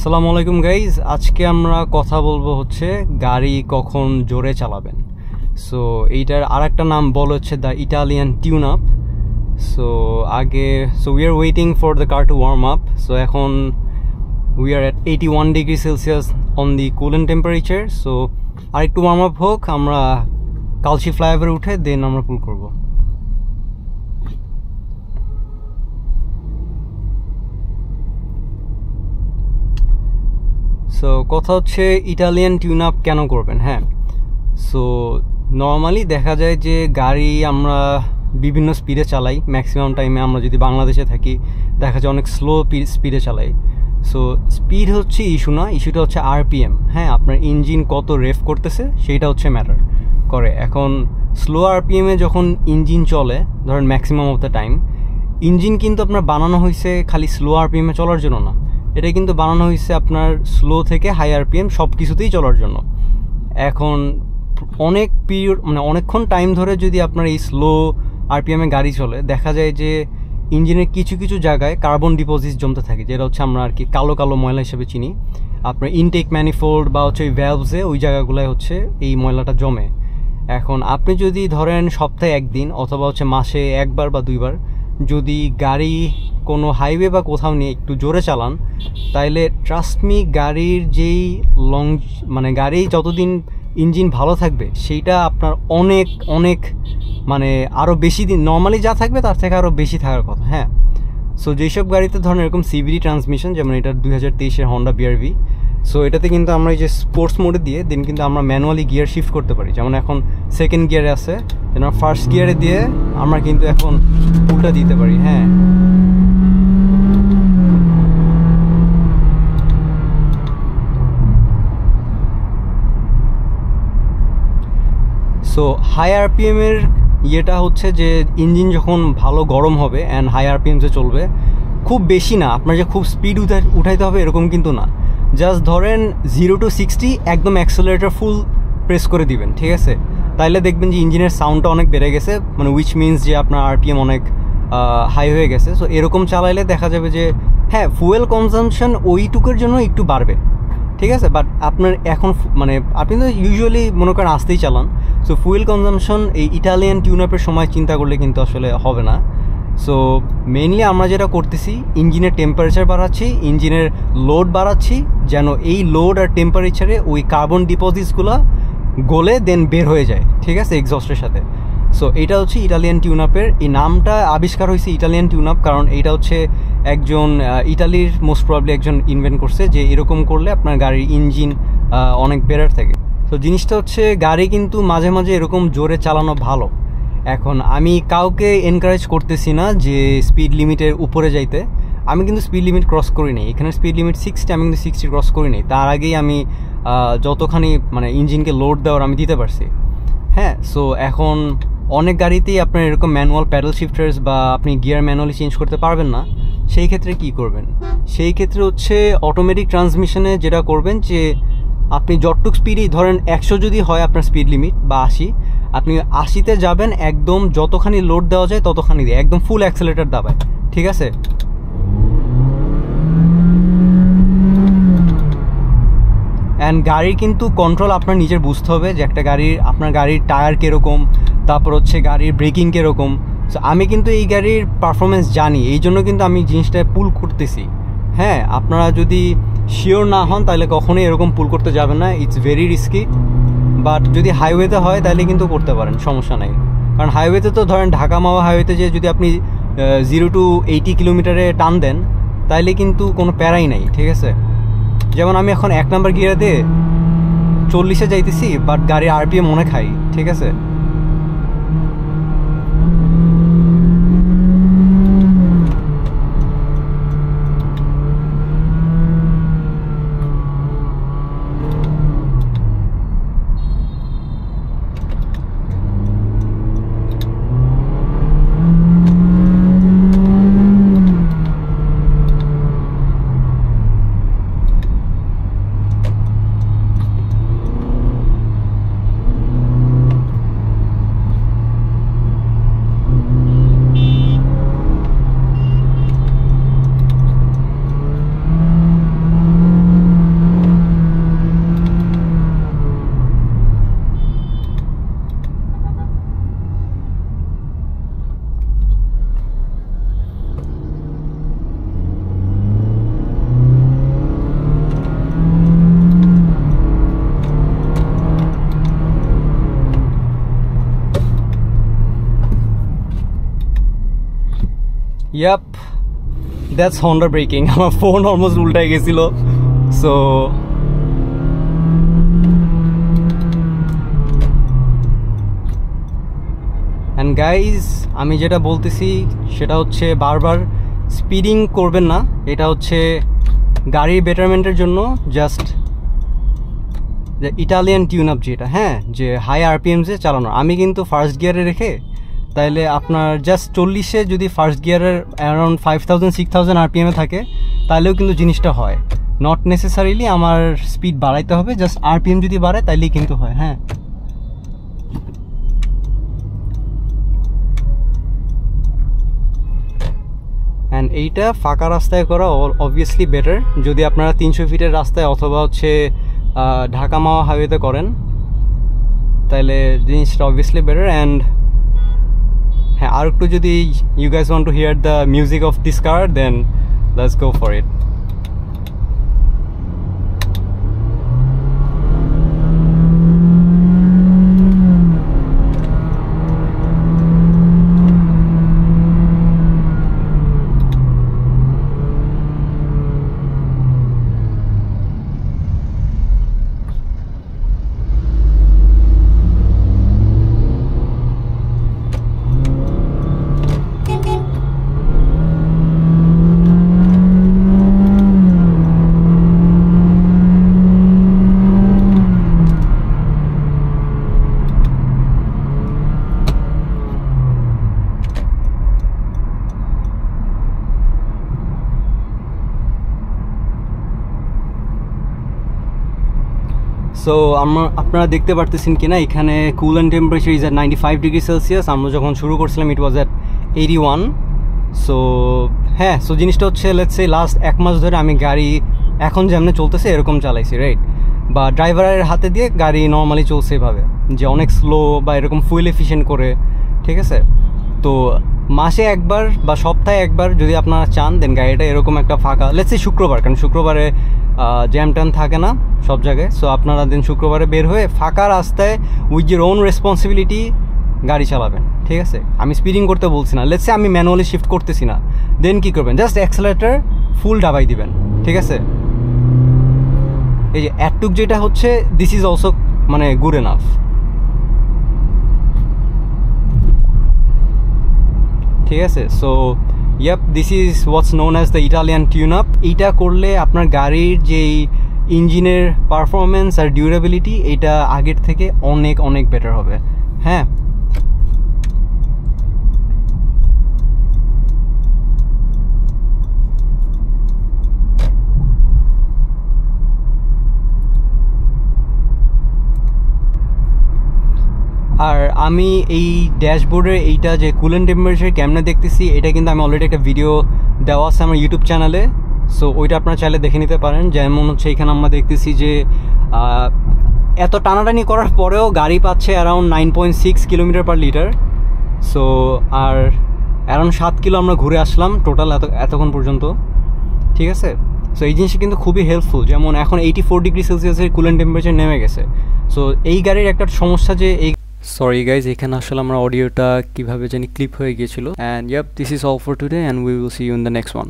আসসালামু আলাইকুম গাইজ, আজকে আমরা কথা বলবো হচ্ছে গাড়ি কখন জোরে চালাবেন। সো এইটার আর একটা নাম বলা হচ্ছে the Italian tune up. We are waiting for the car to warm up. So এখন we are at 81 degree Celsius on the coolant temperature. So আর একটু ওয়ার্ম আপ হোক, আমরা কালশি ফ্লাইওভারে উঠে দেন আমরা পুল করবো। সো কথা হচ্ছে ইটালিয়ান টিউন আপ কেন করবেন। হ্যাঁ, সো নর্মালি দেখা যায় যে গাড়ি আমরা বিভিন্ন স্পিডে চালাই, ম্যাক্সিমাম টাইমে আমরা যদি বাংলাদেশে থাকি দেখা যায় অনেক স্লো স্পিডে চালাই। সো স্পিড হচ্ছে ইস্যু না, ইস্যুটা হচ্ছে আরপিএম। হ্যাঁ, আপনার ইঞ্জিন কত রেভ করতেছে সেইটা হচ্ছে ম্যাটার করে। এখন স্লো আরপিএমে যখন ইঞ্জিন চলে, ধরেন maximum of the time, engine কিন্তু আপনার বানানো হয়েছে খালি স্লো আরপিএমে চলার জন্য না, এটা কিন্তু বানানো হয়েছে আপনার স্লো থেকে হাই আরপিএম সব কিছুতেই চলার জন্য। এখন অনেক পিরিয়ড অনেকক্ষণ টাইম ধরে যদি আপনার এই স্লো আরপিএমে গাড়ি চলে, দেখা যায় যে ইঞ্জিনের কিছু কিছু জায়গায় কার্বন ডিপোজিট জমতে থাকে, যেটা হচ্ছে আমরা আর কি কালো কালো ময়লা হিসেবে চিনি। আপনার ইনটেক ম্যানিফোল্ড বা হচ্ছে ওই ভ্যালভসে ওই জায়গাগুলোয় হচ্ছে এই ময়লাটা জমে। এখন আপনি যদি ধরেন সপ্তাহে একদিন অথবা হচ্ছে মাসে একবার বা দুইবার যদি গাড়ি কোনো হাইওয়ে বা কোথাও নিয়ে একটু জোরে চালান, তাইলে ট্রাস্ট মি গাড়ির যেই গাড়ি যতদিন ইঞ্জিন ভালো থাকবে সেইটা আপনার অনেক অনেক আরও বেশি দিন নর্মালি যা থাকবে তার থেকে আরও বেশি থাকার কথা। হ্যাঁ, সো যেসব গাড়িতে ধরেন এরকম সিভিডি ট্রান্সমিশন, যেমন এটা 2023-এর হন্ডা বিআরভি, সো এটাতে কিন্তু আমরা এই যে স্পোর্টস মোডে দিয়ে দেন কিন্তু আমরা ম্যানুয়ালি গিয়ার শিফট করতে পারি। যেমন এখন সেকেন্ড গিয়ারে আছে, দেন আমরা ফার্স্ট গিয়ারে দিয়ে আমরা কিন্তু এখন উল্টা দিতে পারি। হ্যাঁ, সো হাই আরপিএমের ইয়েটা হচ্ছে যে ইঞ্জিন যখন ভালো গরম হবে অ্যান্ড হাই আরপিএমসে চলবে, খুব বেশি না, আপনার যে খুব স্পিড উঠাইতে হবে এরকম কিন্তু না। জাস্ট ধরেন 0 to 60 একদম অ্যাক্সেলারেটর ফুল প্রেস করে দিবেন, ঠিক আছে? তাইলে দেখবেন যে ইঞ্জিনের সাউন্ডটা অনেক বেড়ে গেছে, উইচ মিনস যে আপনার আরপিএম অনেক হাই হয়ে গেছে। সো এরকম চালাইলে দেখা যাবে যে হ্যাঁ, ফুয়েল কনজামশন ওইটুকুর জন্য একটু বাড়বে, ঠিক আছে? বাট আপনার এখন আপনি তো ইউজুয়ালি মনে করেন আসতেই চালান, সো ফুয়েল কনজামশন এই ইটালিয়ান টিউন আপের সময় চিন্তা করলে কিন্তু আসলে হবে না। সো মেইনলি আমরা যেটা করতেছি, ইঞ্জিনের টেম্পারেচার বাড়াচ্ছি, ইঞ্জিনের লোড বাড়াচ্ছি, যেন এই লোড আর টেম্পারেচারে ওই কার্বন ডিপোজিটসগুলো গলে দেন বের হয়ে যায়, ঠিক আছে, এক্সস্টের সাথে। সো এটা হচ্ছে ইটালিয়ান টিউন আপের। এই নামটা আবিষ্কার হয়েছে ইটালিয়ান টিউন আপ, কারণ এইটা হচ্ছে একজন ইটালির মোস্ট প্রবলি একজন ইনভেন্ট করছে যে এরকম করলে আপনার গাড়ির ইঞ্জিন অনেক বেটার থাকে। তো জিনিসটা হচ্ছে গাড়ি কিন্তু মাঝে মাঝে এরকম জোরে চালানো ভালো। এখন আমি কাউকে এনকারেজ করতেছি না যে স্পিড লিমিটের উপরে যাইতে। আমি কিন্তু স্পিড লিমিট ক্রস করি নি, এখানে স্পিড লিমিট 60, আমি কিন্তু 60 ক্রস করি নি। তার আগেই আমি যতখানি ইঞ্জিনকে লোড দেওয়ার আমি দিতে পারছি। হ্যাঁ, সো এখন অনেক গাড়িতেই আপনার এরকম ম্যানুয়াল প্যাডেল শিফটার্স বা আপনি গিয়ার ম্যানুয়ালি চেঞ্জ করতে পারবেন না। সেই ক্ষেত্রে কি করবেন? সেই ক্ষেত্রে হচ্ছে অটোমেটিক ট্রান্সমিশনে যেটা করবেন যে আপনি যতটুক স্পিডই ধরেন 100 যদি হয় আপনার স্পিড লিমিট বা 80, আপনি 80-তে যাবেন, একদম যতখানি লোড দেওয়া যায় ততখানি দিয়ে একদম ফুল অ্যাক্সেলেটার দাবায়, ঠিক আছে? অ্যান্ড গাড়ির কিন্তু কন্ট্রোল আপনার নিজের বুঝতে হবে যে একটা আপনার গাড়ির টায়ার কীরকম, তারপর হচ্ছে গাড়ির ব্রেকিং কীরকম। সো আমি কিন্তু এই গাড়ির পারফরমেন্স জানি, এই জন্য কিন্তু আমি জিনিসটা পুল করতেছি। হ্যাঁ, আপনারা যদি শিওর না হন তাহলে কখনোই এরকম পুল করতে যাবেন না, ইটস ভেরি রিস্কি। বাট যদি হাইওয়েতে হয় তাহলে কিন্তু করতে পারেন, সমস্যা নেই। কারণ হাইওয়েতে তো ধরেন ঢাকা মাওয়া হাইওয়েতে যে যদি আপনি 0 to 80 কিলোমিটারে টান দেন তাইলে কিন্তু কোনো প্যারাই নাই, ঠিক আছে? যেমন আমি এখন 1 নাম্বার গিয়ারে দিয়ে 40-এ যাইতেছি, বাট গাড়ির আরপিএম মনে খাই, ঠিক আছে? Yep, that's Honda braking. আমার ফোন অলমোস্ট উল্টাই গেছিল। সো অ্যান্ড গাইজ, আমি যেটা বলতেছি সেটা হচ্ছে বারবার স্পিডিং করবেন না। এটা হচ্ছে গাড়ির বেটারমেন্টের জন্য, জাস্ট যে ইটালিয়ান টিউন আপ যেটা, হ্যাঁ, যে হাই আরপিএমসে চালানো। আমি কিন্তু ফার্স্ট গিয়ারে রেখে, তাইলে আপনার জাস্ট 40-এ যদি ফার্স্ট গিয়ারের অ্যারাউন্ড 5000-6000 আরপিএমে থাকে, তাহলেও কিন্তু জিনিসটা হয়। নট নেসেসারিলি আমার স্পিড বাড়াইতে হবে, জাস্ট আরপিএম যদি বাড়ে তাইলেই কিন্তু হয়। হ্যাঁ, অ্যান্ড এইটা ফাঁকা রাস্তায় করা অবভিয়াসলি বেটার। যদি আপনারা 300 ফিটের রাস্তায় অথবা হচ্ছে ঢাকা মাওয়া হাইওয়েতে করেন, তাহলে জিনিসটা অবভিয়াসলি বেটার। অ্যান্ড হ্যাঁ, আর একটু যদি you guys want to hear the music of this car, then let's go for it. So আপনারা দেখতে পারতেছেন কিনা, এখানে coolant temperature is at 95 degree Celsius. আমরা যখন শুরু করছিলাম ইট ওয়াজ অ্যাট 81। সো হ্যাঁ, সো জিনিসটা হচ্ছে লেটস সে লাস্ট 1 মাস ধরে আমি গাড়ি এখন যেমন চলতেছে এরকম চালাইছি, রাইট? বা ড্রাইভারের হাতে দিয়ে গাড়ি নর্মালি চলছে এভাবে, যে অনেক স্লো বা এরকম ফুয়েল এফিশিয়েন্ট করে, ঠিক আছে? তো মাসে একবার বা সপ্তাহে একবার যদি আপনারা চান, দেন গাড়িটা এরকম একটা ফাঁকা, লেটস সে শুক্রবার, কারণ শুক্রবারে জ্যাম ট্যাম থাকে না সব জায়গায়। সো আপনারা দিন শুক্রবারে বের হয়ে ফাঁকা রাস্তায় উইথ ইয়োর ওন রেসপন্সিবিলিটি গাড়ি চালাবেন, ঠিক আছে? আমি স্পিডিং করতে বলছি না। লেটস সে আমি ম্যানুয়ালি শিফট করতেছি না, দেন কী করবেন? জাস্ট অ্যাক্সেলারেটর ফুল ডাবাই দিবেন, ঠিক আছে? এই যে অ্যাডটুক যেটা হচ্ছে, দিস ইজ অলসো মানে গুড এনাফ। ঠিক আছে? So yep, this is what's known as the Italian tune up. এইটা করলে আপনার গাড়ির যেই ইঞ্জিনের পারফরমেন্স আর ডিউরেবিলিটি, এটা আগের থেকে অনেক অনেক বেটার হবে। হ্যাঁ, আর আমি এই ড্যাশবোর্ডের এইটা যে কুলেন্ট টেম্পারেচার কেমনে দেখতেছি, এটা কিন্তু আমি অলরেডি একটা ভিডিও দেওয়া আছে আমার ইউটিউব চ্যানেলে। সো ওইটা আপনারা চাইলে দেখে নিতে পারেন। যেমন হচ্ছে এখানে আমরা দেখতেছি যে এত টানাটানি করার পরেও গাড়ি পাচ্ছে around 9.6 kilometre per litre. So আর অ্যারাউন্ড 7 কিলো আমরা ঘুরে আসলাম টোটাল এতক্ষণ পর্যন্ত, ঠিক আছে? সো এই জিনিসটা কিন্তু খুবই হেল্পফুল। যেমন এখন 84 ডিগ্রি সেলসিয়াসের কুলেন্ট টেম্পারেচার নেমে গেছে। সো এই গাড়ির একটা সমস্যা যে এই, সরি গাইজ, এখানে আসলে আমার অডিওটা কীভাবে জানি ক্লিপ হয়ে গিয়েছিল। And yep, this is all for today and we will see you in the next one.